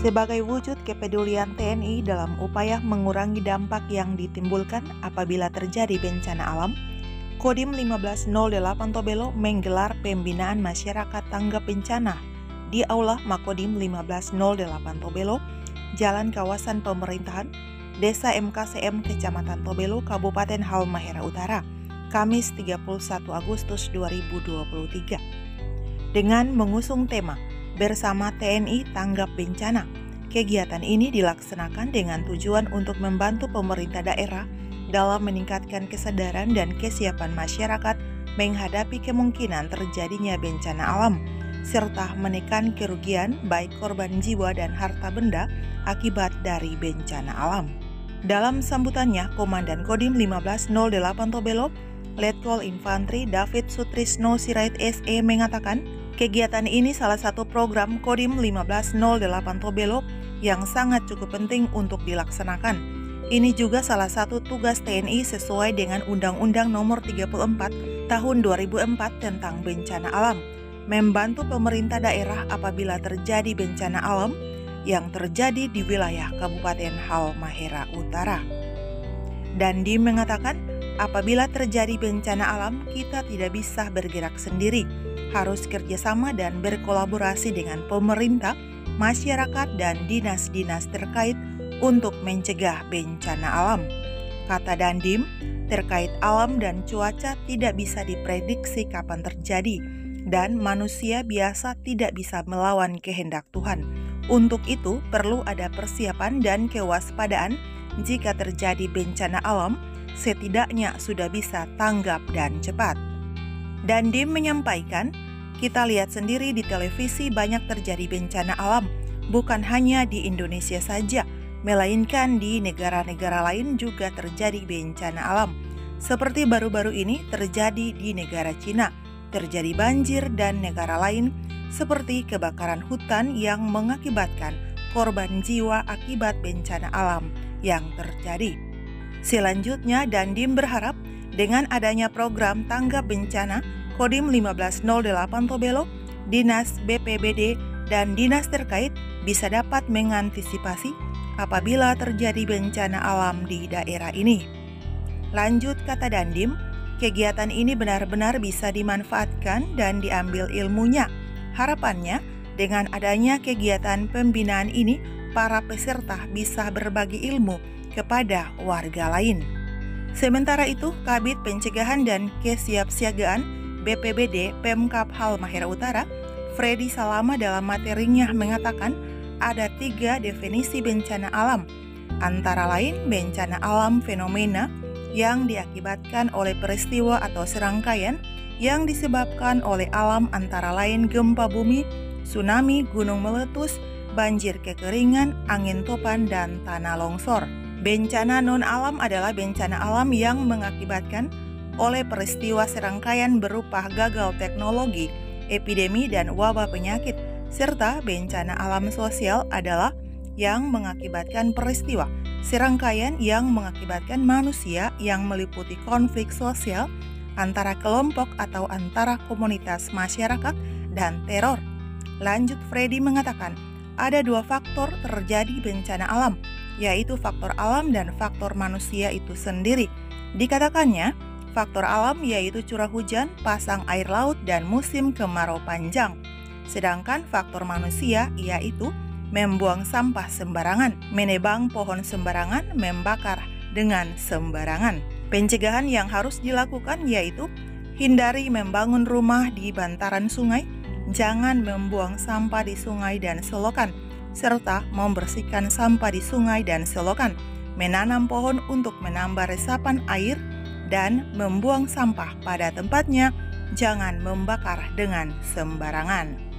sebagai wujud kepedulian TNI dalam upaya mengurangi dampak yang ditimbulkan apabila terjadi bencana alam, Kodim 1508 Tobelo menggelar pembinaan masyarakat tanggap bencana di Aula Makodim 1508 Tobelo, Jalan Kawasan Pemerintahan, Desa MKCM Kecamatan Tobelo, Kabupaten Halmahera Utara, Kamis 31 Agustus 2023. Dengan mengusung tema Bersama TNI Tanggap Bencana, kegiatan ini dilaksanakan dengan tujuan untuk membantu pemerintah daerah dalam meningkatkan kesadaran dan kesiapan masyarakat menghadapi kemungkinan terjadinya bencana alam, serta menekan kerugian baik korban jiwa dan harta benda akibat dari bencana alam. Dalam sambutannya, Komandan Kodim 1508 Tobelo, Letkol Infantri David Sutrisno Sirait SE mengatakan, kegiatan ini salah satu program Kodim 1508 Tobelo yang sangat cukup penting untuk dilaksanakan. Ini juga salah satu tugas TNI sesuai dengan Undang-Undang Nomor 34 Tahun 2004 tentang bencana alam, membantu pemerintah daerah apabila terjadi bencana alam yang terjadi di wilayah Kabupaten Halmahera Utara. Dandi mengatakan, apabila terjadi bencana alam, kita tidak bisa bergerak sendiri, harus kerjasama dan berkolaborasi dengan pemerintah, masyarakat, dan dinas-dinas terkait untuk mencegah bencana alam. Kata Dandim, terkait alam dan cuaca tidak bisa diprediksi kapan terjadi, dan manusia biasa tidak bisa melawan kehendak Tuhan. Untuk itu, perlu ada persiapan dan kewaspadaan jika terjadi bencana alam, setidaknya sudah bisa tanggap dan cepat. Dandim menyampaikan, kita lihat sendiri di televisi banyak terjadi bencana alam, bukan hanya di Indonesia saja, melainkan di negara-negara lain juga terjadi bencana alam. Seperti baru-baru ini terjadi di negara Cina, terjadi banjir dan negara lain, seperti kebakaran hutan yang mengakibatkan korban jiwa akibat bencana alam yang terjadi. Selanjutnya, Dandim berharap dengan adanya program tanggap bencana Kodim 1508 Tobelo, Dinas BPBD, dan dinas terkait bisa dapat mengantisipasi apabila terjadi bencana alam di daerah ini. Lanjut kata Dandim, kegiatan ini benar-benar bisa dimanfaatkan dan diambil ilmunya. Harapannya, dengan adanya kegiatan pembinaan ini, para peserta bisa berbagi ilmu kepada warga lain. Sementara itu, Kabid Pencegahan dan Kesiapsiagaan BPBD Pemkab Halmahera Utara, Freddy Salama dalam materinya mengatakan ada 3 definisi bencana alam, antara lain bencana alam fenomena yang diakibatkan oleh peristiwa atau serangkaian yang disebabkan oleh alam antara lain gempa bumi, tsunami, gunung meletus, banjir kekeringan, angin topan, dan tanah longsor. Bencana non-alam adalah bencana alam yang mengakibatkan oleh peristiwa serangkaian berupa gagal teknologi, epidemi, dan wabah penyakit, serta bencana alam sosial adalah yang mengakibatkan peristiwa serangkaian yang mengakibatkan manusia yang meliputi konflik sosial antara kelompok atau antara komunitas masyarakat dan teror. Lanjut, Freddy mengatakan, ada 2 faktor terjadi bencana alam, yaitu faktor alam dan faktor manusia itu sendiri. Dikatakannya, faktor alam yaitu curah hujan, pasang air laut, dan musim kemarau panjang. Sedangkan faktor manusia yaitu membuang sampah sembarangan, menebang pohon sembarangan, membakar dengan sembarangan. Pencegahan yang harus dilakukan yaitu hindari membangun rumah di bantaran sungai, jangan membuang sampah di sungai dan selokan, serta membersihkan sampah di sungai dan selokan, menanam pohon untuk menambah resapan air, dan membuang sampah pada tempatnya, jangan membakar dengan sembarangan.